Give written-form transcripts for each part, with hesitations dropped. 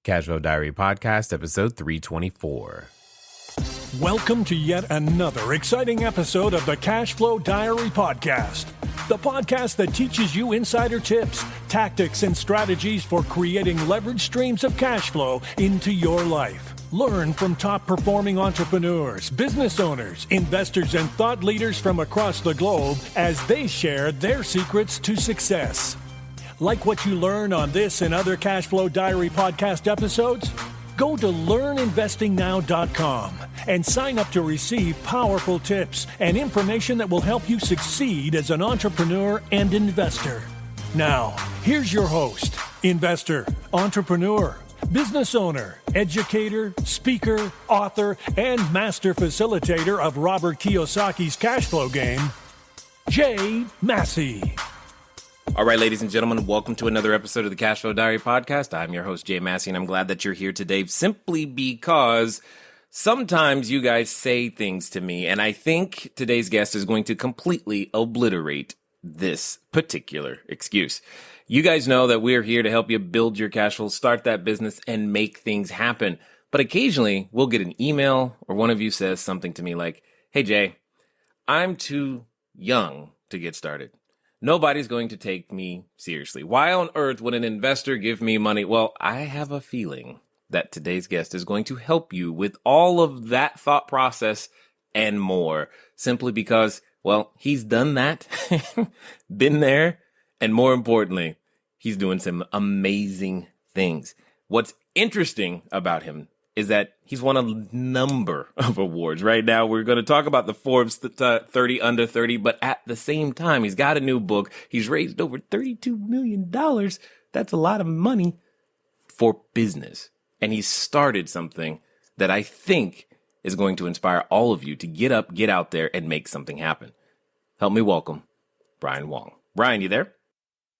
Cashflow Diary Podcast, episode 324. Welcome to yet another exciting episode of the Cashflow Diary Podcast, the podcast that teaches you insider tips, tactics, and strategies for creating leverage streams of cash flow into your life. Learn from top-performing entrepreneurs, business owners, investors, and thought leaders from across the globe as they share their secrets to success. Like what you learn on this and other Cashflow Diary podcast episodes? Go to learninvestingnow.com and sign up to receive powerful tips and information that will help you succeed as an entrepreneur and investor. Now, here's your host, investor, entrepreneur, business owner, educator, speaker, author, and master facilitator of Robert Kiyosaki's cash flow game, Jay Massey. All right, ladies and gentlemen, welcome to another episode of the Cashflow Diary Podcast. I'm your host, Jay Massey, and I'm glad that you're here today simply because sometimes you guys say things to me, and I think today's guest is going to completely obliterate this particular excuse. You guys know that we're here to help you build your cash flow, start that business, and make things happen. But occasionally, we'll get an email or one of you says something to me like, hey, Jay, I'm too young to get started. Nobody's going to take me seriously. Why on earth would an investor give me money? Well, I have a feeling that today's guest is going to help you with all of that thought process and more, simply because, well, he's done that, been there, and more importantly, he's doing some amazing things. What's interesting about him is that he's won a number of awards. Right now, we're going to talk about the Forbes 30 Under 30, but at the same time, he's got a new book. He's raised over $32 million. That's a lot of money for business. And he's started something that I think is going to inspire all of you to get up, get out there, and make something happen. Help me welcome Brian Wong. Brian, you there?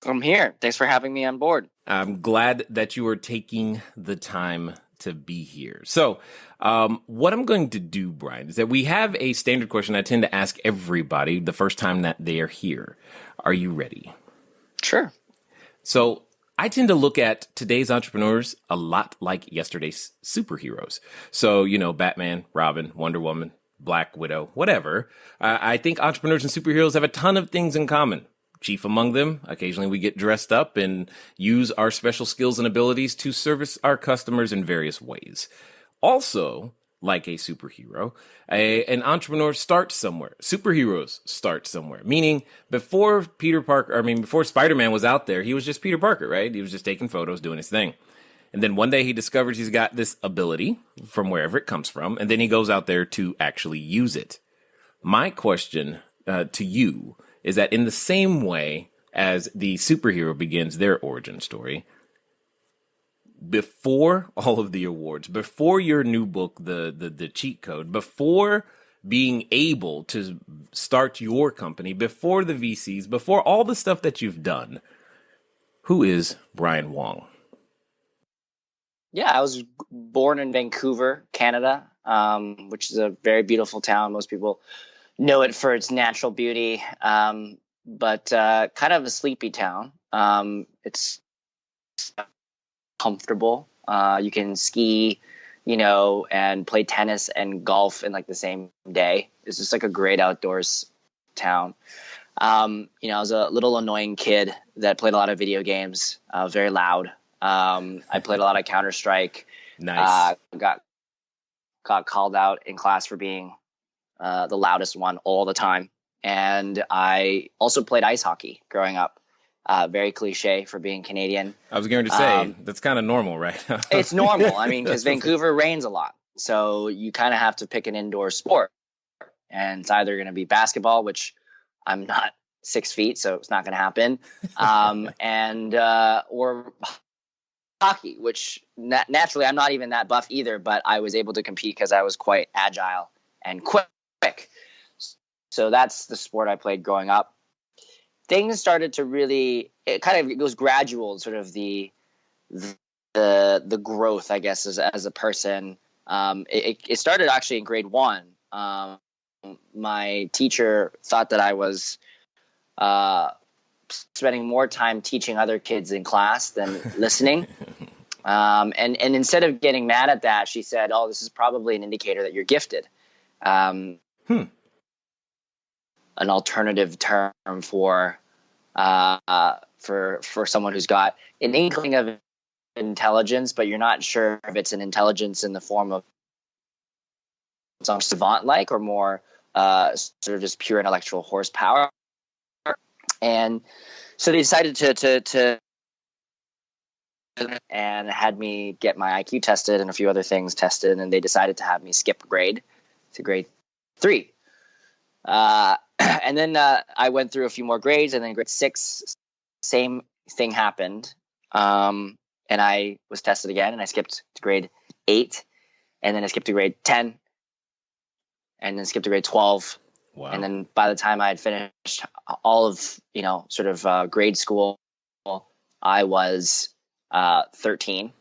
I'm here. Thanks for having me on board. I'm glad that you are taking the time to be here. So what I'm going to do, Brian, is that we have a standard question I tend to ask everybody the first time that they are here. Are you ready? Sure. So I tend to look at today's entrepreneurs a lot like yesterday's superheroes. So, you know, Batman, Robin, Wonder Woman, Black Widow, whatever. I think entrepreneurs and superheroes have a ton of things in common. Chief among them, occasionally we get dressed up and use our special skills and abilities to service our customers in various ways. Also, like a superhero, an entrepreneur starts somewhere. Superheroes start somewhere. Meaning, before Spider-Man was out there, he was just Peter Parker, right? He was just taking photos, doing his thing. And then one day he discovers he's got this ability from wherever it comes from, and then he goes out there to actually use it. My question to you is that in the same way as the superhero begins their origin story, before all of the awards, before your new book, the cheat code, before being able to start your company, before the VCs, before all the stuff that you've done, who is Brian Wong? Yeah, I was born in Vancouver, Canada, which is a very beautiful town. Most people know it for its natural beauty, but kind of a sleepy town. It's comfortable. You can ski, and play tennis and golf in like the same day. It's just like a great outdoors town. I was a little annoying kid that played a lot of video games, very loud. I played a lot of Counter-Strike. Nice. Got called out in class for being the loudest one all the time. And I also played ice hockey growing up. Very cliche for being Canadian. I was going to say, that's kind of normal, right? It's normal. I mean, because Vancouver rains a lot. So you kind of have to pick an indoor sport. And it's either going to be basketball, which I'm not 6 feet, so it's not going to happen. Or hockey, which naturally I'm not even that buff either, but I was able to compete because I was quite agile and quick. So that's the sport I played growing up. Things started to really, it was gradual, sort of the growth, I guess, as a person. It started actually in grade 1. My teacher thought that I was spending more time teaching other kids in class than listening. And instead of getting mad at that, she said, "Oh, this is probably an indicator that you're gifted." An alternative term for someone who's got an inkling of intelligence, but you're not sure if it's an intelligence in the form of some savant-like or more sort of just pure intellectual horsepower. And so they decided to and had me get my IQ tested and a few other things tested, and they decided to have me skip a grade to grade 3. And then I went through a few more grades, and then grade 6, same thing happened. And I was tested again, and I skipped to grade 8, and then I skipped to grade 10, and then skipped to grade 12. Wow. And then by the time I had finished all of, sort of grade school, I was 13.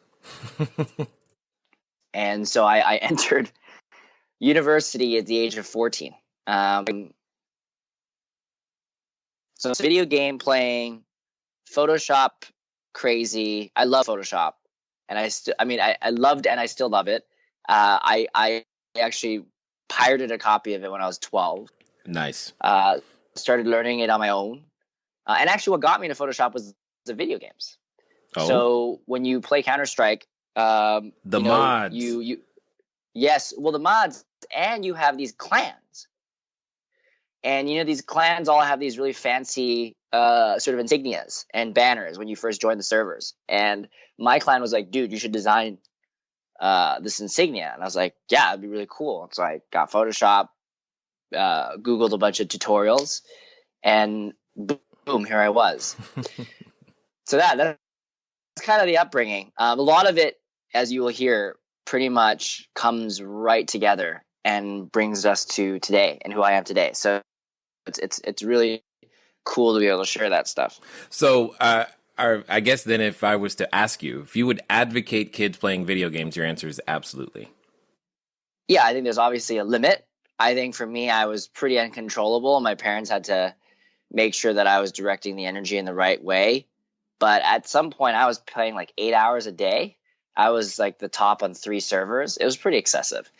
And so I entered university at the age of 14. So it's video game playing, Photoshop crazy. I love Photoshop, and I loved and I still love it. I actually pirated a copy of it when I was 12. Nice. Started learning it on my own, and actually, what got me into Photoshop was the video games. Oh. So when you play Counter-Strike, the mods. Yes, well, the mods, and you have these clans. And, these clans all have these really fancy sort of insignias and banners when you first join the servers. And my clan was like, dude, you should design this insignia. And I was like, yeah, it'd be really cool. So I got Photoshop, Googled a bunch of tutorials, and boom, here I was. So that's kind of the upbringing. A lot of it, as you will hear, pretty much comes right together and brings us to today and who I am today. So it's really cool to be able to share that stuff. So I guess then if I was to ask you, if you would advocate kids playing video games, your answer is absolutely. Yeah, I think there's obviously a limit. I think for me, I was pretty uncontrollable. My parents had to make sure that I was directing the energy in the right way. But at some point, I was playing like 8 hours a day. I was like the top on 3 servers. It was pretty excessive.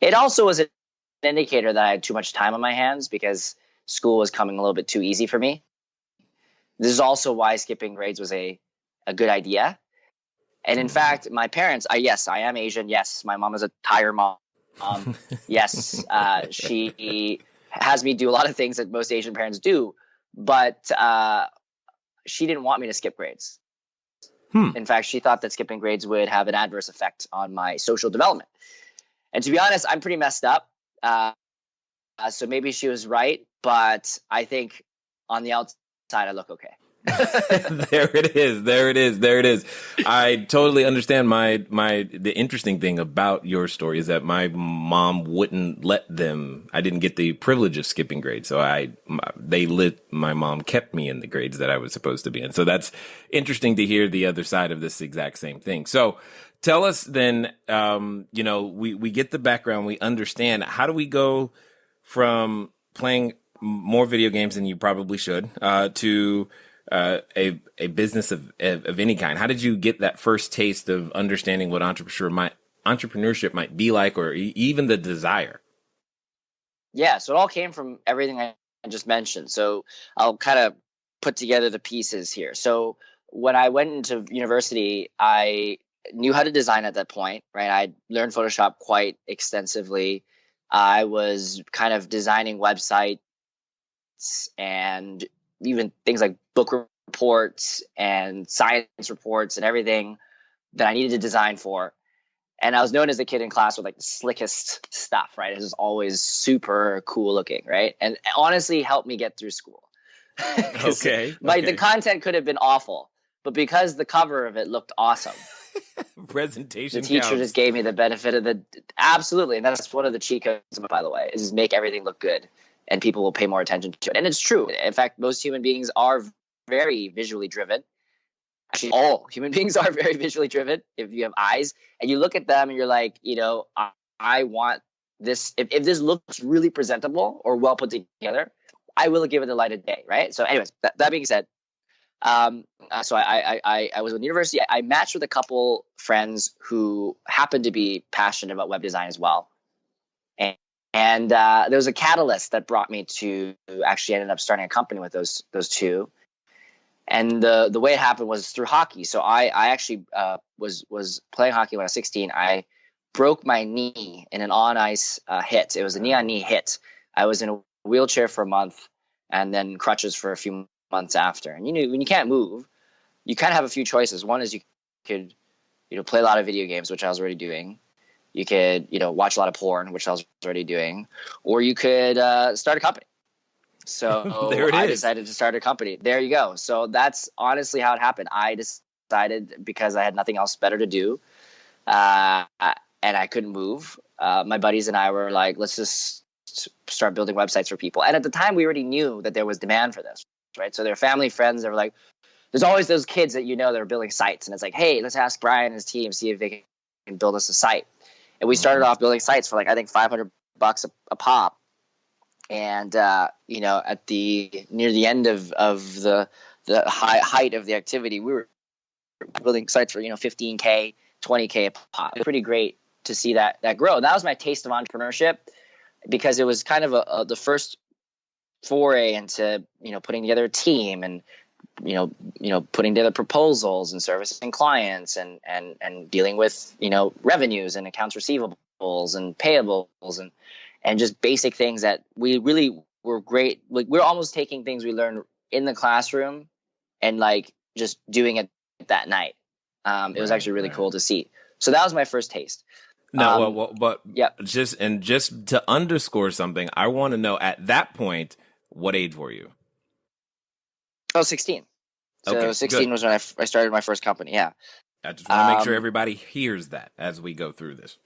It also was an indicator that I had too much time on my hands because school was coming a little bit too easy for me. This is also why skipping grades was a good idea. And in fact, my parents, yes, I am Asian. Yes, my mom is a tire mom. Yes, she has me do a lot of things that most Asian parents do. But she didn't want me to skip grades. In fact, she thought that skipping grades would have an adverse effect on my social development. And to be honest, I'm pretty messed up. So maybe she was right, but I think on the outside I look okay. There it is. I totally understand the interesting thing about your story is that my mom wouldn't let them. I didn't get the privilege of skipping grades. So my mom kept me in the grades that I was supposed to be in. So that's interesting to hear the other side of this exact same thing. So tell us then, we get the background, we understand. How do we go from playing more video games than you probably should, to a business of any kind? How did you get that first taste of understanding what entrepreneurship might be like, or even the desire? Yeah, so it all came from everything I just mentioned. So I'll kind of put together the pieces here. So when I went into university, I knew how to design at that point, right? I learned Photoshop quite extensively. I was kind of designing websites and even things like book reports and science reports and everything that I needed to design for. And I was known as the kid in class with like the slickest stuff, right? It was always super cool looking, right? And honestly helped me get through school. Okay. The content could have been awful, but because the cover of it looked awesome, presentation the teacher counts. just gave me the benefit of absolutely. And that's one of the cheat codes, by the way, is make everything look good and people will pay more attention to it. And it's true. In fact, most human beings are very visually driven. Actually, all human beings are very visually driven. If you have eyes and you look at them and you're like, I want this. If this looks really presentable or well put together, I will give it the light of day, right? So anyways, that being said, So I was in university. I matched with a couple friends who happened to be passionate about web design as well. And there was a catalyst that brought me to actually ended up starting a company with those two. And the way it happened was through hockey. So I actually was playing hockey when I was 16. I broke my knee in an on-ice hit. It was a knee-on-knee hit. I was in a wheelchair for a month and then crutches for a few months after. And when you can't move, you kind of have a few choices. One is you could play a lot of video games, which I was already doing. You could watch a lot of porn, which I was already doing, or you could start a company. So I decided to start a company. There you go. So that's honestly how it happened. I decided, because I had nothing else better to do, and I couldn't move. My buddies and I were like, let's just start building websites for people. And at the time, we already knew that there was demand for this, right? So their family, friends, they were like, there's always those kids that that are building sites. And it's like, hey, let's ask Brian and his team, see if they can build us a site. And we started off building sites for I think $500 a pop. And at near the end of the height of the activity, we were building sites for $15K, $20K a pop. It was pretty great to see that grow. And that was my taste of entrepreneurship, because it was kind of the first foray into putting together a team and putting together proposals and servicing clients and dealing with revenues and accounts receivables and payables and just basic things that we really were great. We're almost taking things we learned in the classroom and just doing it that night. It was actually really cool to see. So that was my first taste. No, but just to underscore something, I want to know, at that point, what age were you? I was 16. So okay, 16 good. was when I started my first company. Yeah. I just want to make sure everybody hears that as we go through this.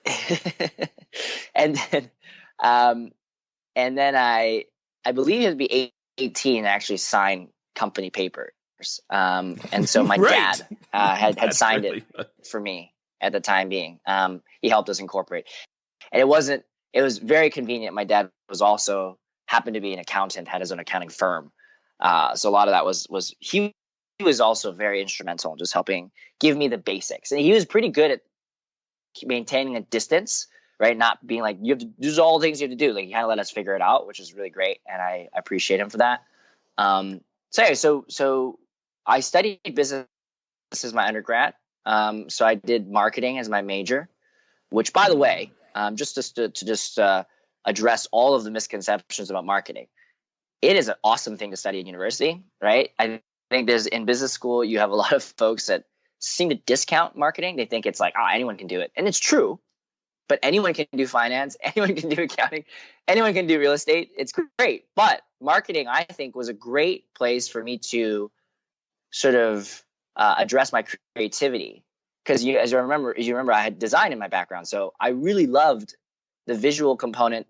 and then I believe it would be 18 to actually sign company papers. And so my dad had signed it for me at the time being. He helped us incorporate. And it was very convenient. My dad happened to be an accountant, had his own accounting firm. So a lot of that was he was also very instrumental in just helping give me the basics. And he was pretty good at maintaining a distance, right? Not being like, you have to do all the things you have to do. He kind of let us figure it out, which is really great. And I appreciate him for that. So I studied business as my undergrad. So I did marketing as my major, which, by the way, just to address all of the misconceptions about marketing, it is an awesome thing to study in university, right? I think in business school, you have a lot of folks that seem to discount marketing. They think it's anyone can do it. And it's true, but anyone can do finance. Anyone can do accounting. Anyone can do real estate. It's great. But marketing, I think, was a great place for me to sort of address my creativity. Because as you remember, I had design in my background. So I really loved the visual component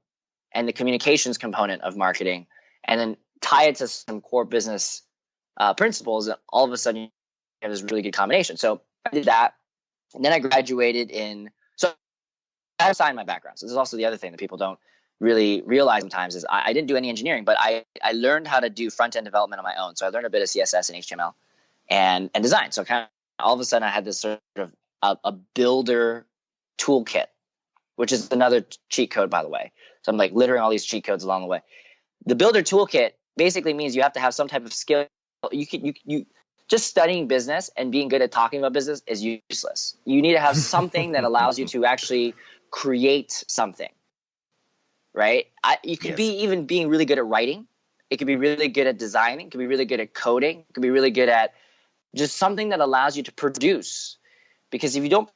and the communications component of marketing, and then tie it to some core business principles. And all of a sudden, you have this really good combination. So I did that. And then I graduated so I have design in my background. So this is also the other thing that people don't really realize sometimes is I didn't do any engineering, but I learned how to do front-end development on my own. So I learned a bit of CSS and HTML and design. So kind of all of a sudden I had this sort of a builder toolkit, which is another cheat code, by the way. So I'm littering all these cheat codes along the way. The builder toolkit basically means you have to have some type of skill. You just studying business and being good at talking about business is useless. You need to have something that allows you to actually create something, right? You could be even being really good at writing. It could be really good at designing. It could be really good at coding. It could be really good at just something that allows you to produce. Because if you don't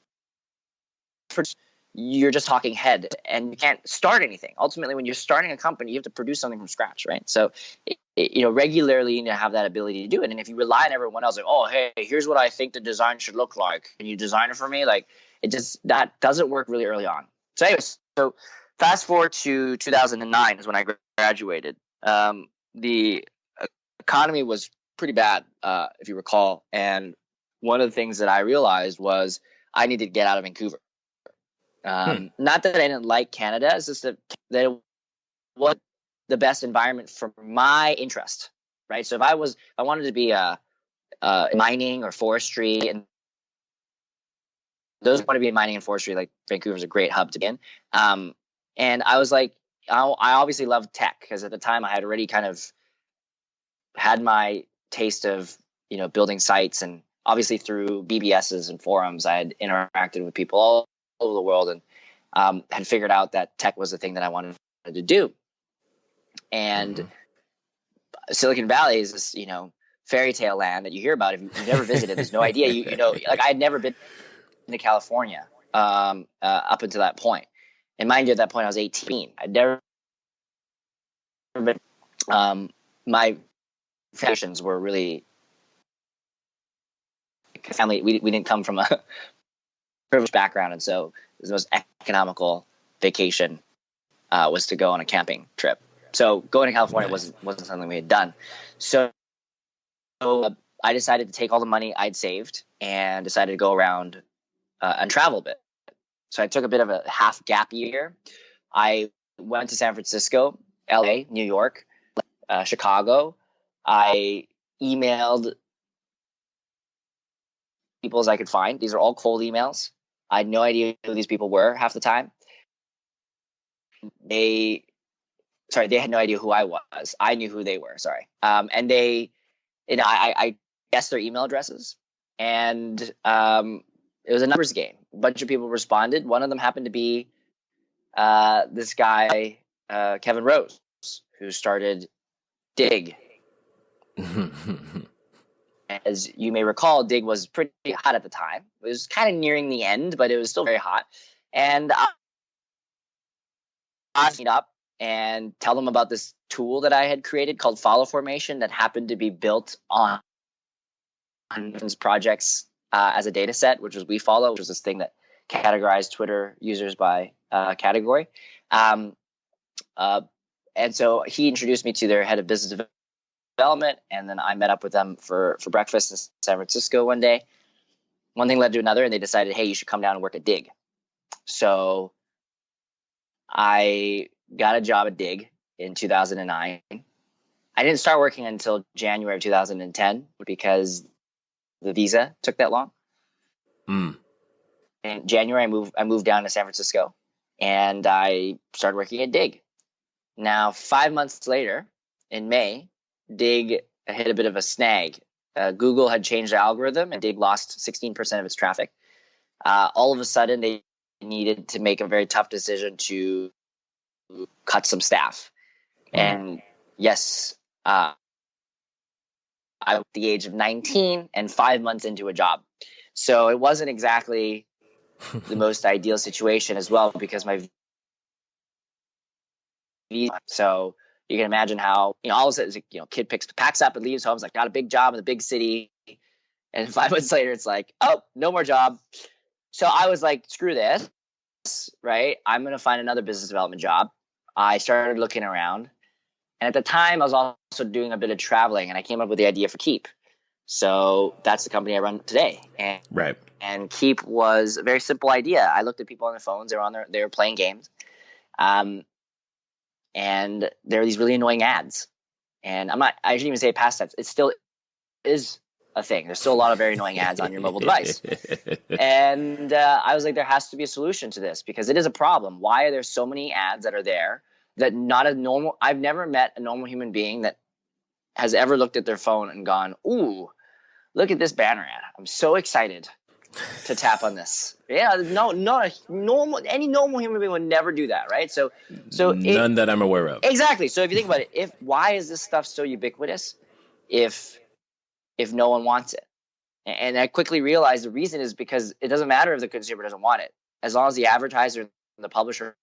produce, you're just talking head and you can't start anything. Ultimately, when you're starting a company, you have to produce something from scratch, right? So, regularly you need to have that ability to do it. And if you rely on everyone else, oh, hey, here's what I think the design should look like. Can you design it for me? That doesn't work really early on. So anyways, fast forward to 2009 is when I graduated. The economy was pretty bad, if you recall. And one of the things that I realized was I needed to get out of Vancouver. Not that I didn't like Canada, it's just that it was the best environment for my interest, right? So if I wanted to be a mining or forestry, and those want to be in mining and forestry. Like Vancouver's a great hub to be in. And I was like, I obviously loved tech because at the time I had already kind of had my taste of, building sites, and obviously through BBSs and forums, I had interacted with people all over the world, and had figured out that tech was the thing that I wanted to do. And Silicon Valley is this, fairy tale land that you hear about. If you've never visited, there's no idea. Like I had never been to California up until that point. And mind you, at that point I was 18. I'd never been. My foundations were really family. We didn't come from a privileged background, and so the most economical vacation was to go on a camping trip. So going to California wasn't something we had done. So I decided to take all the money I'd saved and decided to go around and travel a bit. So I took a bit of a half gap year. I went to San Francisco, LA, New York, Chicago. I emailed people as I could find. These are all cold emails. I had no idea who these people were half the time. They had no idea who I was. I knew who they were. Sorry. And I guessed their email addresses, and it was a numbers game. A bunch of people responded. One of them happened to be this guy, Kevin Rose, who started Dig. As you may recall, Dig was pretty hot at the time. It was kind of nearing the end, but it was still very hot. And I meet up and tell them about this tool that I had created called Follow Formation that happened to be built on projects as a data set, which was WeFollow, which was this thing that categorized Twitter users by category. And so he introduced me to their head of business development, and then I met up with them for breakfast in San Francisco one day. One thing led to another, and they decided, hey, you should come down and work at Dig. So I got a job at Dig in 2009. I didn't start working until January of 2010 because the visa took that long. In January, I moved down to San Francisco, and I started working at Dig. Now, 5 months later, in May, Dig hit a bit of a snag. Google had changed the algorithm, and Dig lost 16% of its traffic. All of a sudden, they needed to make a very tough decision to cut some staff. And yes, I was at the age of 19 and 5 months into a job. So it wasn't exactly the most ideal situation as well, because my visa. So you can imagine how, all of a sudden, kid packs up and leaves home. It's like, got a big job in the big city. And 5 months later, it's like, oh, no more job. So I was like, screw this, right? I'm going to find another business development job. I started looking around. And at the time, I was also doing a bit of traveling, and I came up with the idea for Kiip. So that's the company I run today. And Kiip was a very simple idea. I looked at people on their phones. They were playing games. And there are these really annoying ads. And I shouldn't even say past tense. It still is a thing. There's still a lot of very annoying ads on your mobile device. And I was like, there has to be a solution to this, because it is a problem. Why are there so many ads that are there that I've never met a normal human being that has ever looked at their phone and gone, ooh, look at this banner ad. I'm so excited to tap on this. Yeah, no, any normal human being would never do that, right? So none that I'm aware of. Exactly. So if you think about it, why is this stuff so ubiquitous if no one wants it? And I quickly realized the reason is because it doesn't matter if the consumer doesn't want it. As long as the advertiser and the publisher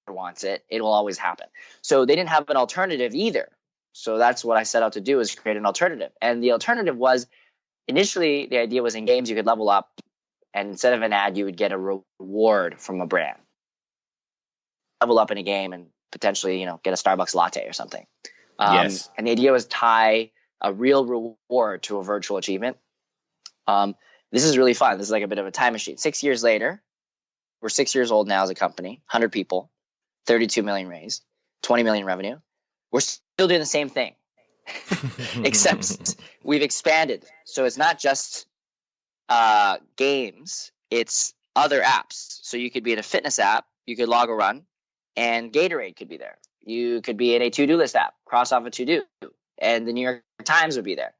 wants it, it will always happen. So they didn't have an alternative either. So that's what I set out to do, is create an alternative. And the alternative was, initially the idea was in games you could level up, and instead of an ad, you would get a reward from a brand. Level up in a game and potentially, get a Starbucks latte or something. Yes. And the idea was tie a real reward to a virtual achievement. This is really fun. This is like a bit of a time machine. 6 years later, we're 6 years old now as a company, 100 people, 32 million raised, 20 million revenue. We're still doing the same thing. except we've expanded. So it's not just games, it's other apps. So you could be in a fitness app, you could log a run, and Gatorade could be there. You could be in a to-do list app, cross off a to-do, and the New York Times would be there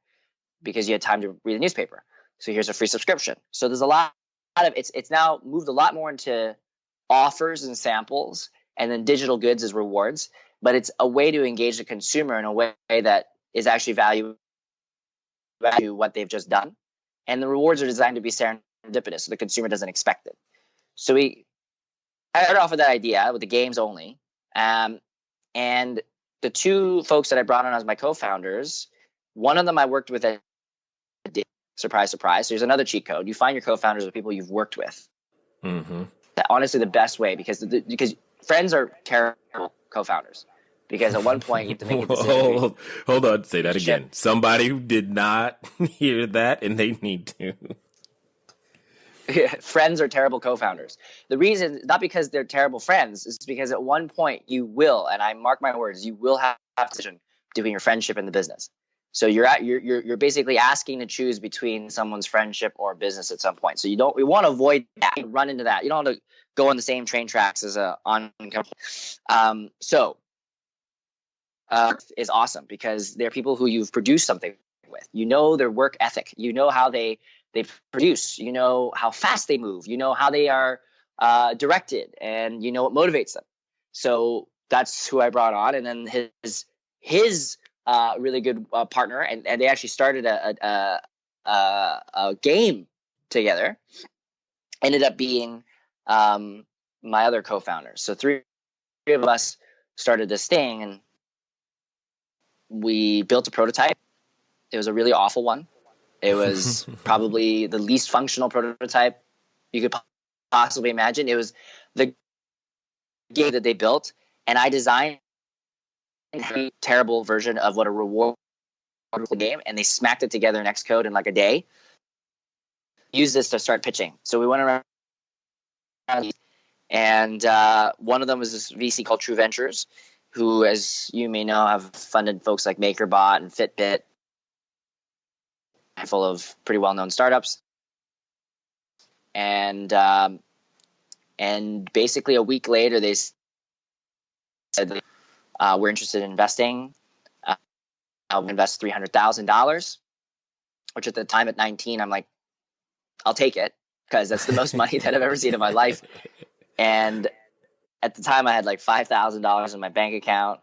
because you had time to read the newspaper. So here's a free subscription. So there's a lot of it's now moved a lot more into offers and samples, and then digital goods as rewards. But it's a way to engage the consumer in a way that is actually value what they've just done. And the rewards are designed to be serendipitous, so the consumer doesn't expect it. So I started off with that idea with the games only. And the two folks that I brought on as my co-founders, one of them I worked with at surprise, surprise. So there's another cheat code. You find your co-founders with people you've worked with. Mm-hmm. Honestly, the best way, because friends are terrible co-founders. Because at one point you have to make a decision. Hold on, say that again. Somebody who did not hear that, and they need to. Friends are terrible co-founders. The reason, not because they're terrible friends, is because at one point you will, and I mark my words, you will have a decision between your friendship and the business. So you're basically asking to choose between someone's friendship or business at some point. So we want to avoid that, run into that. You don't want to go on the same train tracks as is awesome because they're people who you've produced something with. You know their work ethic. You know how they produce. You know how fast they move. You know how they are directed, and you know what motivates them. So that's who I brought on, and then his really good partner, and they actually started a game together. Ended up being my other co-founders. So three of us started this thing, and we built a prototype. It was a really awful one. It was probably the least functional prototype you could possibly imagine. It was the game that they built, and I designed a terrible version of what a reward game, and they smacked it together in Xcode in like a day. Use this to start pitching. So we went around, and one of them was this VC called True Ventures, who, as you may know, have funded folks like MakerBot and Fitbit, full of pretty well-known startups. And basically a week later, they said, we're interested in investing. I'll invest $300,000, which at the time at 19, I'm like, I'll take it because that's the most money that I've ever seen in my life. And at the time I had like $5,000 in my bank account,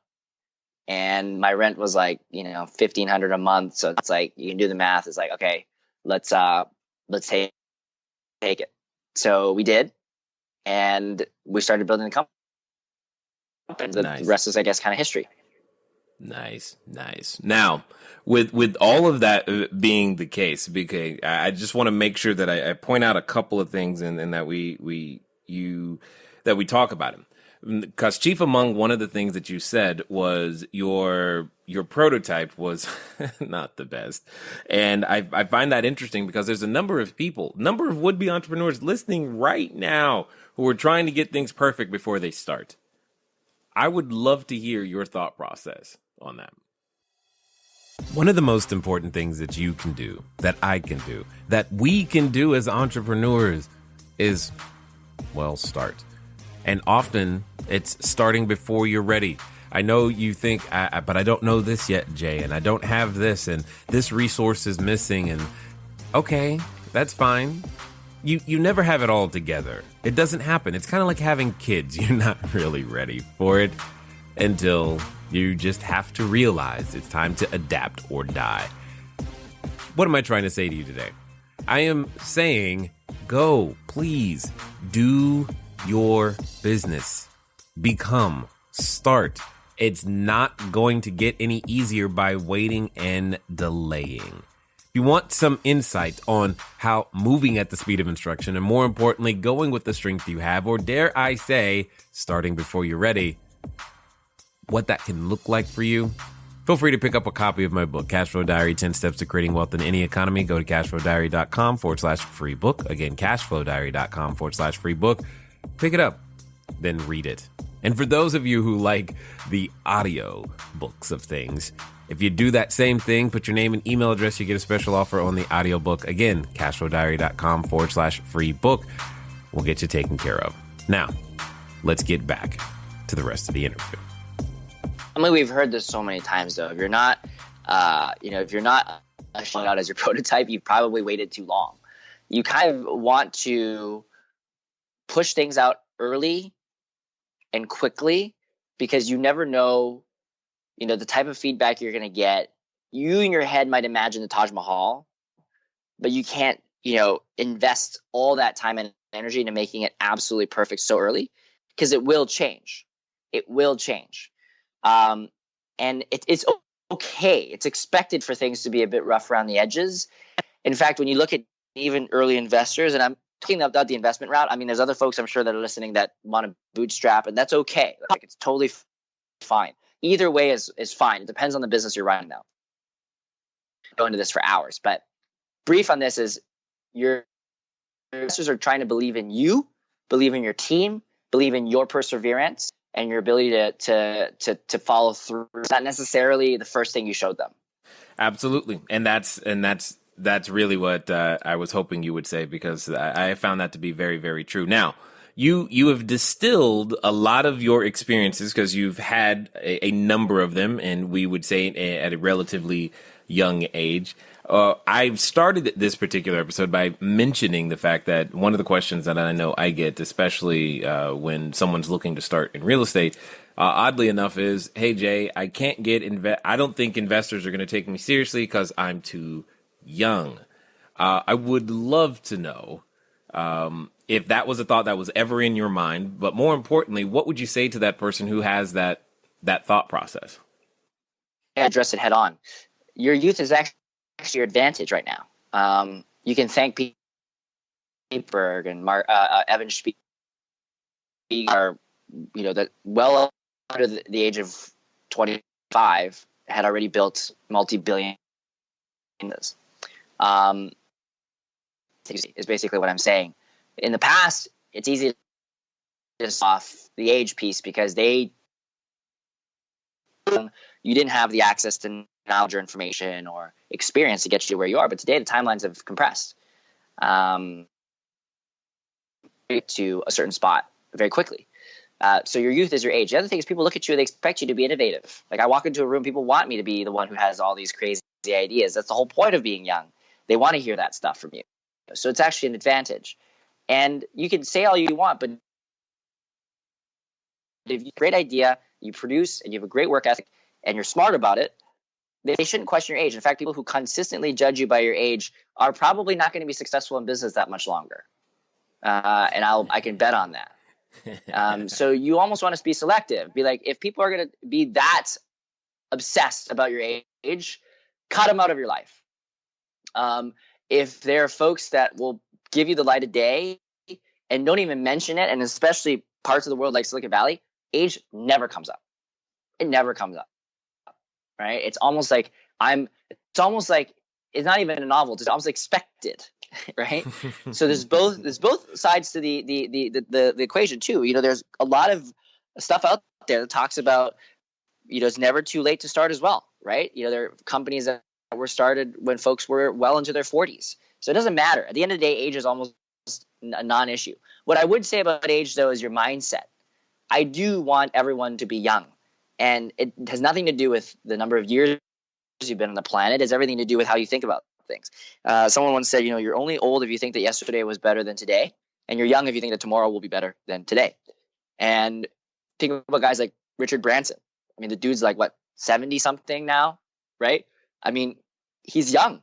and my rent was like, $1,500 a month. So it's like, you can do the math. It's like, okay, let's take it. So we did, and we started building the company. Nice. The rest is, I guess, kind of history. Nice. Now, with all of that being the case, because I just want to make sure that I point out a couple of things and that we talk about them. Because chief among one of the things that you said was your prototype was not the best. And I find that interesting because there's a number of would-be entrepreneurs listening right now who are trying to get things perfect before they start. I would love to hear your thought process on that. One of the most important things that you can do, that I can do, that we can do as entrepreneurs is, start. And often it's starting before you're ready. I know you think, but I don't know this yet, Jay, and I don't have this, and this resource is missing, and okay, that's fine. You never have it all together. It doesn't happen. It's kind of like having kids. You're not really ready for it until you just have to realize it's time to adapt or die. What am I trying to say to you today? I am saying, go, please, do your business. Start. It's not going to get any easier by waiting and delaying. If you want some insight on how moving at the speed of instruction, and more importantly, going with the strength you have, or dare I say, starting before you're ready, what that can look like for you, feel free to pick up a copy of my book, Cashflow Diary, 10 Steps to Creating Wealth in Any Economy. Go to cashflowdiary.com/free book. Again, cashflowdiary.com/free book. Pick it up, then read it. And for those of you who like the audio books of things, if you do that same thing, put your name and email address, you get a special offer on the audiobook. Again, cashflowdiary.com/free book. We'll get you taken care of. Now, let's get back to the rest of the interview. I mean, we've heard this so many times, though. If you're not, if you're not showing out as your prototype, you've probably waited too long. You kind of want to push things out early and quickly, because you never know, the type of feedback you're going to get. You in your head might imagine the Taj Mahal, but you can't, invest all that time and energy into making it absolutely perfect so early, because it will change. It will change. And it's okay. It's expected for things to be a bit rough around the edges. In fact, when you look at even early investors, and I'm talking about the investment route, I mean, there's other folks I'm sure that are listening that want to bootstrap, and that's okay. Like, it's totally fine. Either way is fine. It depends on the business you're running now. Go into this for hours, but brief on this is your investors are trying to believe in you, believe in your team, believe in your perseverance and your ability to follow through. It's not necessarily the first thing you showed them. Absolutely, and that's really what I was hoping you would say, because I found that to be very, very true. Now, you have distilled a lot of your experiences, because you've had a number of them, and we would say at a relatively young age. I've started this particular episode by mentioning the fact that one of the questions that I know I get, especially when someone's looking to start in real estate, oddly enough, is, "Hey Jay, I can't get I don't think investors are going to take me seriously because I'm too young." I would love to know if that was a thought that was ever in your mind, but more importantly, what would you say to that person who has that thought process? Address it head on. Your youth is actually your advantage right now. You can thank Kiip and Evan Spiegel are, that well under the age of 25 had already built multi-billion. Is basically what I'm saying. In the past, it's easy to off the age piece because you didn't have the access to knowledge or information or experience to get you to where you are. But today, the timelines have compressed to a certain spot very quickly. So your youth is your age. The other thing is, people look at you, they expect you to be innovative. Like, I walk into a room, people want me to be the one who has all these crazy ideas. That's the whole point of being young. They want to hear that stuff from you. So it's actually an advantage. And you can say all you want, but if you have a great idea, you produce, and you have a great work ethic, and you're smart about it, they shouldn't question your age. In fact, people who consistently judge you by your age are probably not going to be successful in business that much longer. And I can bet on that. So you almost want to be selective. Be like, if people are going to be that obsessed about your age, cut them out of your life. If there are folks that will give you the light of day and don't even mention it, and especially parts of the world like Silicon Valley, age never comes up. It never comes up, right? It's almost like it's not even a novel. It's almost expected, right? So there's both sides to the equation too. There's a lot of stuff out there that talks about, it's never too late to start as well, right? There are companies that were started when folks were well into their 40s. So it doesn't matter. At the end of the day, age is almost a non-issue. What I would say about age, though, is your mindset. I do want everyone to be young. And it has nothing to do with the number of years you've been on the planet. It has everything to do with how you think about things. Someone once said, you're only old if you think that yesterday was better than today. And you're young if you think that tomorrow will be better than today. And think about guys like Richard Branson. I mean, the dude's like, 70-something now, right? I mean, he's young.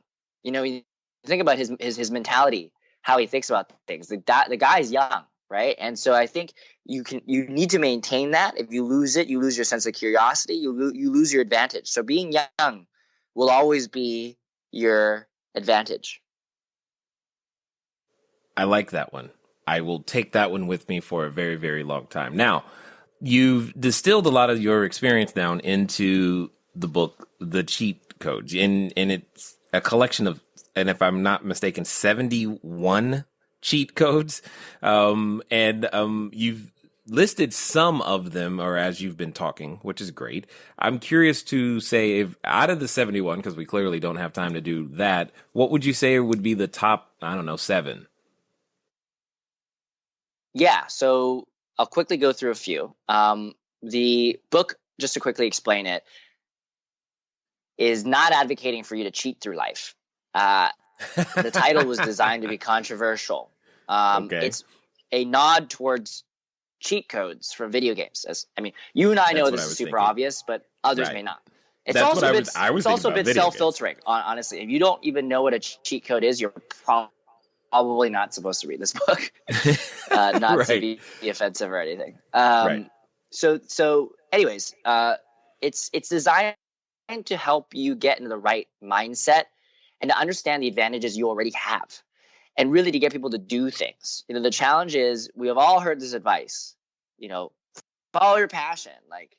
Think about his mentality, how he thinks about things. The guy's young, right? And so I think you need to maintain that. If you lose it, you lose your sense of curiosity. You lose your advantage. So being young will always be your advantage. I like that one. I will take that one with me for a very, very long time. Now, you've distilled a lot of your experience down into the book, The Cheat Codes, and it's a collection of, and if I'm not mistaken, 71 cheat codes. You've listed some of them, or as you've been talking, which is great. I'm curious to say, if out of the 71, because we clearly don't have time to do that, what would you say would be the top, I don't know, 7? Yeah, so I'll quickly go through a few. The book, just to quickly explain it, is not advocating for you to cheat through life. The title was designed to be controversial. Okay. It's a nod towards cheat codes from video games. You and I know this is super obvious, but others may not. It's That's also a bit self-filtering. Honestly, if you don't even know what a cheat code is, you're probably not supposed to read this book. Not Right. to be offensive or anything. Right. So anyways, it's designed to help you get into the right mindset and to understand the advantages you already have, and really to get people to do things. The challenge is, we have all heard this advice, follow your passion, like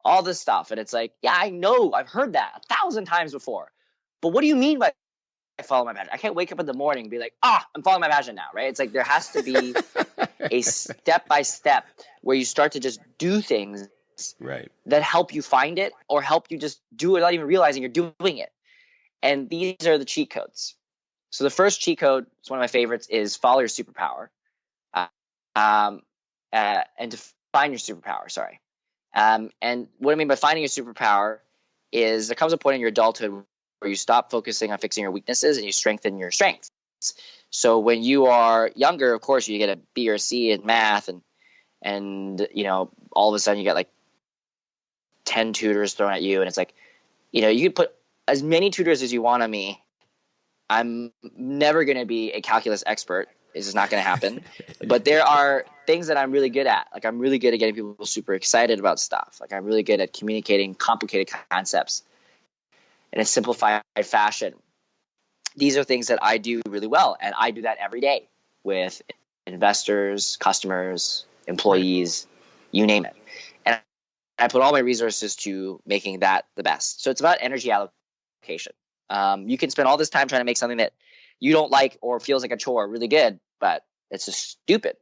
all this stuff. And it's like, yeah, I know, I've heard that 1,000 times before. But what do you mean by follow my passion? I can't wake up in the morning and be like, I'm following my passion now, right? It's like there has to be a step-by-step where you start to just do things that help you find it, or help you just do it without even realizing you're doing it. And these are the cheat codes. So the first cheat code, it's one of my favorites, is follow your superpower. And to find your superpower, sorry. And what I mean by finding your superpower is there comes a point in your adulthood where you stop focusing on fixing your weaknesses and you strengthen your strengths. So when you are younger, of course, you get a B or C in math, and all of a sudden you get like 10 tutors thrown at you, and it's like, you could put as many tutors as you want on me. I'm never going to be a calculus expert. This is not going to happen. But there are things that I'm really good at. Like, I'm really good at getting people super excited about stuff. Like, I'm really good at communicating complicated concepts in a simplified fashion. These are things that I do really well, and I do that every day with investors, customers, employees, you name it. And I put all my resources to making that the best. So it's about energy allocation. You can spend all this time trying to make something that you don't like or feels like a chore really good, but it's just stupid.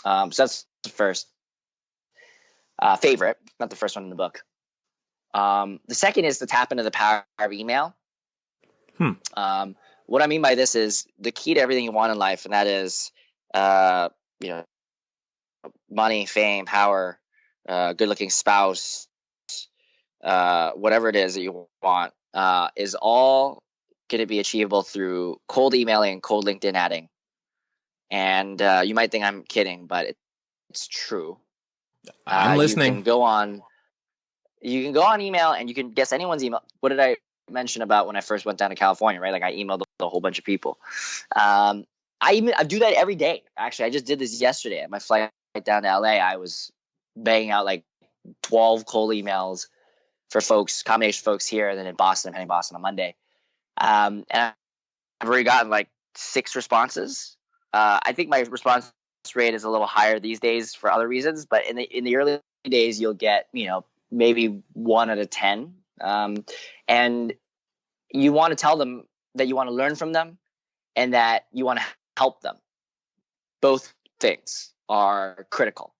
So that's the first favorite, not the first one in the book. The second is to tap into the power of email. What I mean by this is the key to everything you want in life, and that is, money, fame, power, good-looking spouse, whatever it is that you want, is all going to be achievable through cold emailing and cold LinkedIn adding. And you might think I'm kidding, but it's true. I'm listening. You can go on email and you can guess anyone's email. What did I mention about when I first went down to California, right? Like, I emailed a whole bunch of people. I do that every day. Actually, I just did this yesterday at my flight down to LA. I was banging out like 12 cold emails for combination folks here, and then in Boston, I'm heading Boston on Monday. And I've already gotten like 6 responses. I think my response rate is a little higher these days for other reasons, but in the early days, you'll get, maybe 1 out of 10. And you want to tell them that you want to learn from them and that you want to help them. Both things are critical.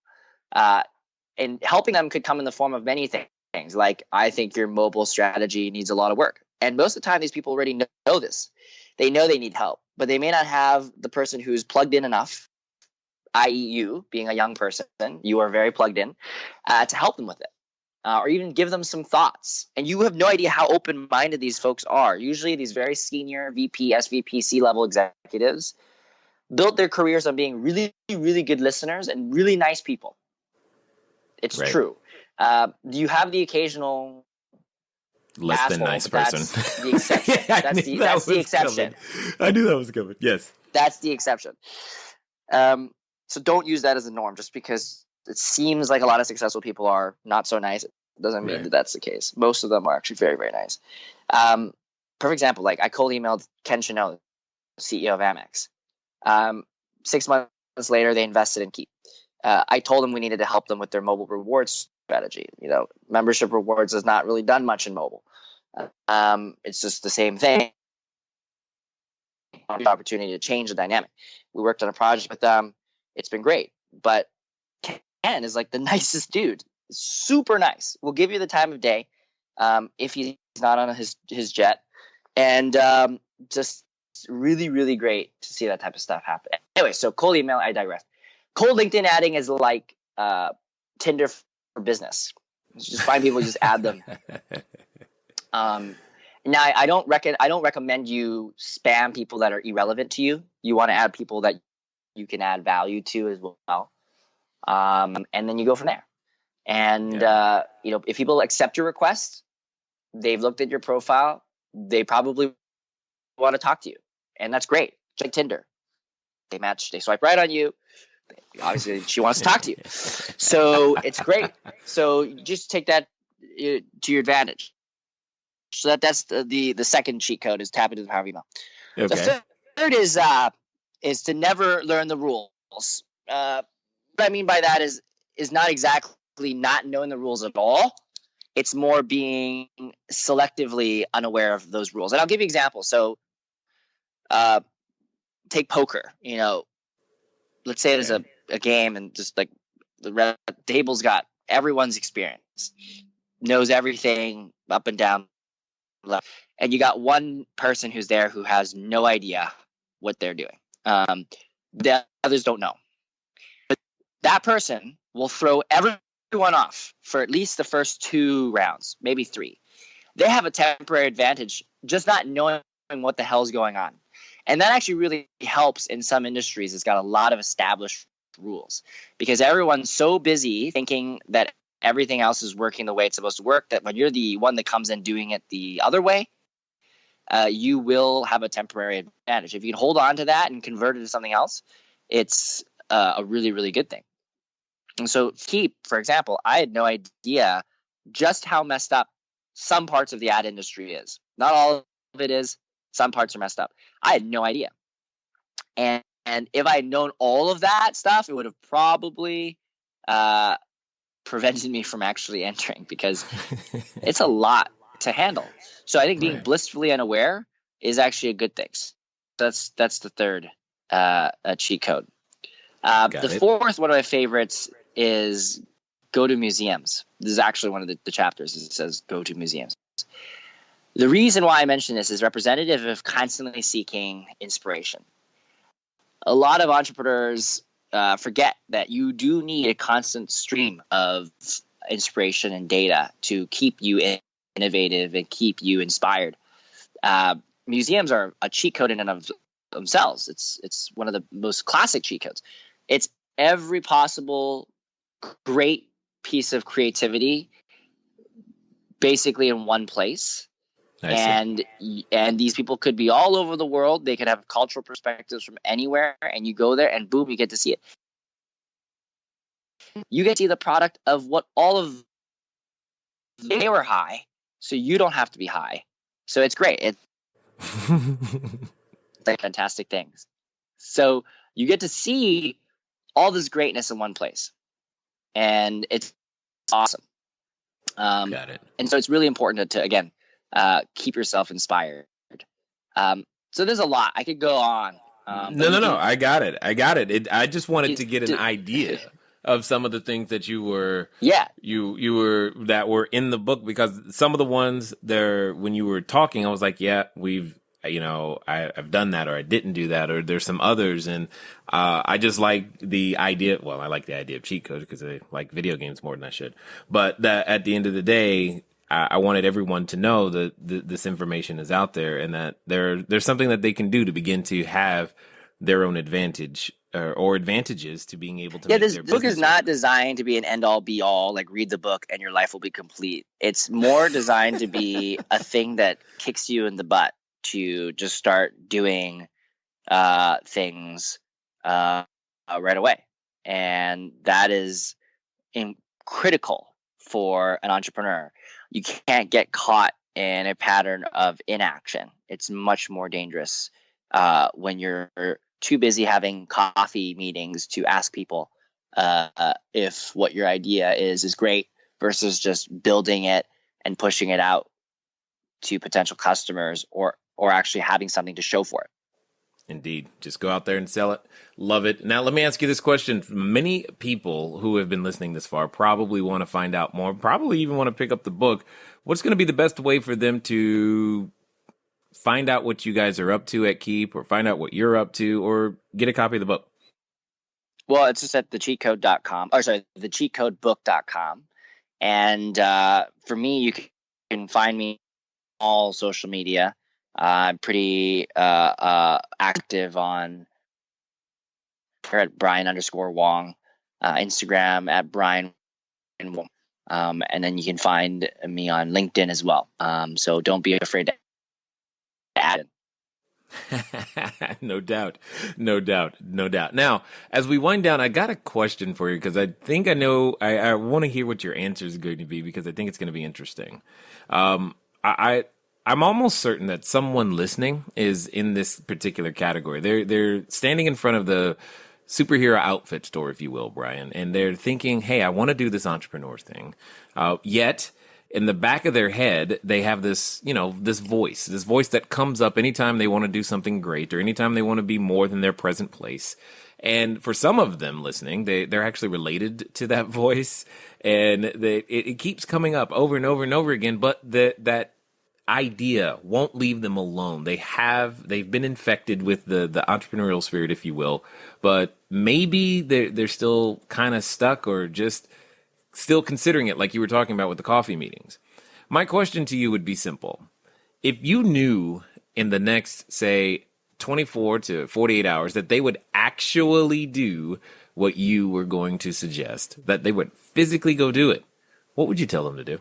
And helping them could come in the form of many things. Like, I think your mobile strategy needs a lot of work. And most of the time, these people already know this. They know they need help, but they may not have the person who's plugged in enough, i.e. you, being a young person, you are very plugged in, to help them with it. Or even give them some thoughts. And you have no idea how open-minded these folks are. Usually these very senior VP, SVP, C-level executives built their careers on being really, really good listeners and really nice people. It's true. You have the occasional less asshole, than nice person. That's the exception. That's the exception. I knew that was coming. Yes. That's the exception. So don't use that as a norm. Just because it seems like a lot of successful people are not so nice, it doesn't mean that that's the case. Most of them are actually very, very nice. Perfect example, like I cold emailed Ken Chenault, CEO of Amex. 6 months later, they invested in Kiip. I told them we needed to help them with their mobile rewards strategy. Membership rewards has not really done much in mobile. It's just the same thing. The opportunity to change the dynamic. We worked on a project with them. It's been great. But Ken is like the nicest dude, super nice. Will give you the time of day if he's not on his jet, and just really, really great to see that type of stuff happen. Anyway, so cold email, I digress. Cold LinkedIn adding is like Tinder for business. You just find people, just add them. Now, I don't recommend you spam people that are irrelevant to you. You want to add people that you can add value to as well, and then you go from there. And if people accept your request, they've looked at your profile, they probably want to talk to you, and that's great. It's like Tinder. They match, they swipe right on you. Obviously, she wants to talk to you, so it's great. So just take that to your advantage. So that's the second cheat code, is tap into the power of email. Okay. The third is to never learn the rules. What I mean by that is not exactly not knowing the rules at all. It's more being selectively unaware of those rules. And I'll give you examples. So take poker. Let's say there's a game, and just like the table's got everyone's experience, knows everything up and down, and you got one person who's there who has no idea what they're doing. The others don't know. But that person will throw everyone off for at least the first 2 rounds, maybe 3. They have a temporary advantage just not knowing what the hell is going on. And that actually really helps in some industries. It's got a lot of established rules, because everyone's so busy thinking that everything else is working the way it's supposed to work, that when you're the one that comes in doing it the other way, you will have a temporary advantage. If you can hold on to that and convert it to something else, it's a really, really good thing. And so Kiip, for example, I had no idea just how messed up some parts of the ad industry is. Not all of it is. Some parts are messed up. I had no idea. And if I had known all of that stuff, it would have probably prevented me from actually entering, because it's a lot to handle. So I think being blissfully unaware is actually a good thing. That's the third cheat code. The fourth, one of my favorites, is go to museums. This is actually one of the chapters. It says go to museums. The reason why I mention this is representative of constantly seeking inspiration. A lot of entrepreneurs forget that you do need a constant stream of inspiration and data to keep you innovative and keep you inspired. Museums are a cheat code in and of themselves. It's one of the most classic cheat codes. It's every possible great piece of creativity basically in one place. And these people could be all over the world. They could have cultural perspectives from anywhere, and you go there and boom, you get to see it. You get to see the product of what all of they were high, so you don't have to be high. So it's great. It's like fantastic things. So you get to see all this greatness in one place, and it's awesome. Got it. And so it's really important to again, keep yourself inspired. So there's a lot. I could go on. No. I got it. I just wanted to get an idea of some of the things that you were that were in the book, because some of the ones there, when you were talking, I was like, yeah, I've done that, or I didn't do that, or there's some others. And I just like the idea. Well, I like the idea of cheat code because I like video games more than I should. But that at the end of the day, I wanted everyone to know that this information is out there, and that there's something that they can do to begin to have their own advantage or advantages to being able to make this their book is business not work. designed to be an end all be all, like read the book and your life will be complete. It's more designed to be a thing that kicks you in the butt to just start doing things right away. And that is critical for an entrepreneur. You can't get caught in a pattern of inaction. It's much more dangerous when you're too busy having coffee meetings to ask people if what your idea is great, versus just building it and pushing it out to potential customers, or actually having something to show for it. Indeed. Just go out there and sell it. Love it. Now, let me ask you this question. Many people who have been listening this far probably want to find out more, probably even want to pick up the book. What's going to be the best way for them to find out what you guys are up to at Kiip, or find out what you're up to, or get a copy of the book? Well, it's just at thecheatcodebook.com. And for me, you can find me on all social media. I'm pretty active on Twitter at Brian_Wong, Instagram at Brian Wong, and then you can find me on LinkedIn as well. So don't be afraid to add it. No doubt. Now, as we wind down, I got a question for you, because I think I know, I want to hear what your answer is going to be, because I think it's going to be interesting. I'm almost certain that someone listening is in this particular category. They're standing in front of the superhero outfit store, if you will, Brian, and they're thinking, hey, I want to do this entrepreneur thing. Yet in the back of their head, they have this voice that comes up anytime they want to do something great, or anytime they want to be more than their present place. And for some of them listening, they're actually related to that voice, and it keeps coming up over and over and over again. But that idea won't leave them alone. They've been infected with the entrepreneurial spirit, if you will, but maybe they're still kind of stuck, or just still considering it, like you were talking about with the coffee meetings. My question to you would be simple. If you knew in the next, say, 24 to 48 hours that they would actually do what you were going to suggest, that they would physically go do it, what would you tell them to do?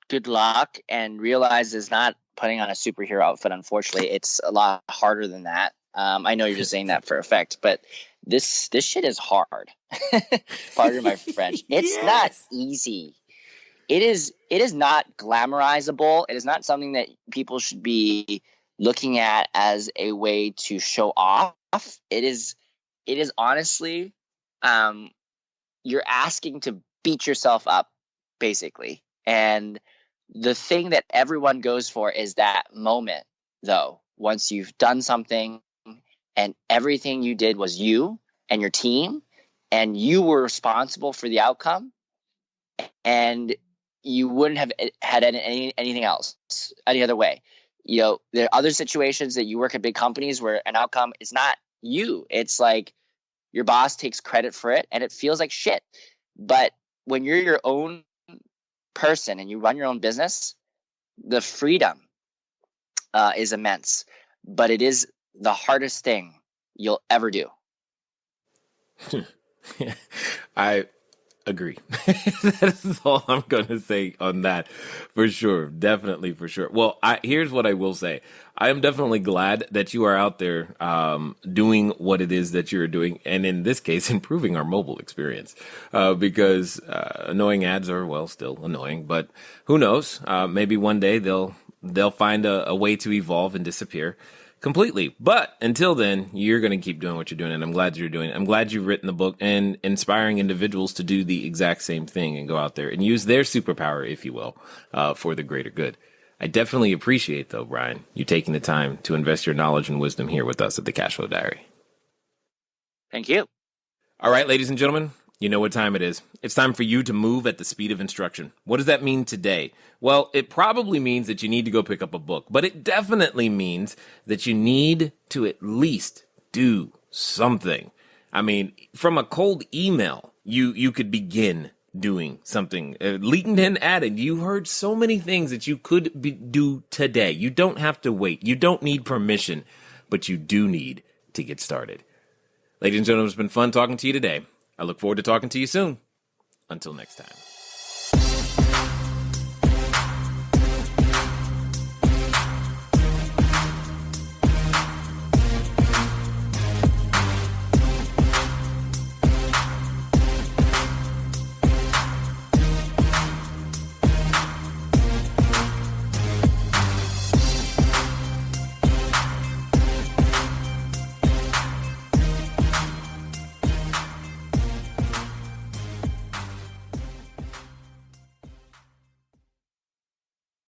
Good luck, and realize it's not putting on a superhero outfit. Unfortunately, it's a lot harder than that. I know you're just saying that for effect, but this shit is hard. Pardon my French. It's not easy. It is not glamorizable. It is not something that people should be looking at as a way to show off. It is honestly, you're asking to beat yourself up, basically. And the thing that everyone goes for is that moment, though. Once you've done something and everything you did was you and your team, and you were responsible for the outcome, and you wouldn't have had anything else, any other way. There are other situations that you work at big companies where an outcome is not you. It's like your boss takes credit for it, and it feels like shit. But when you're your own person and you run your own business, the freedom is immense. But it is the hardest thing you'll ever do. I agree. That's all I'm going to say on that, for sure. Definitely, for sure. Well, here's what I will say. I am definitely glad that you are out there doing what it is that you're doing, and in this case, improving our mobile experience, because annoying ads are, well, still annoying, but who knows? Maybe one day they'll find a way to evolve and disappear completely. But until then, you're going to keep doing what you're doing, and I'm glad you're doing it. I'm glad you've written the book and inspiring individuals to do the exact same thing and go out there and use their superpower, if you will, for the greater good. I definitely appreciate, though, Brian, you taking the time to invest your knowledge and wisdom here with us at the Cashflow Diary. Thank you. All right, ladies and gentlemen, you know what time it is. It's time for you to move at the speed of instruction. What does that mean today? Well, it probably means that you need to go pick up a book, but it definitely means that you need to at least do something. I mean, from a cold email, you could begin doing something. LinkedIn added, you heard so many things that you could do today. You don't have to wait. You don't need permission, but you do need to get started. Ladies and gentlemen, it's been fun talking to you today. I look forward to talking to you soon. Until next time.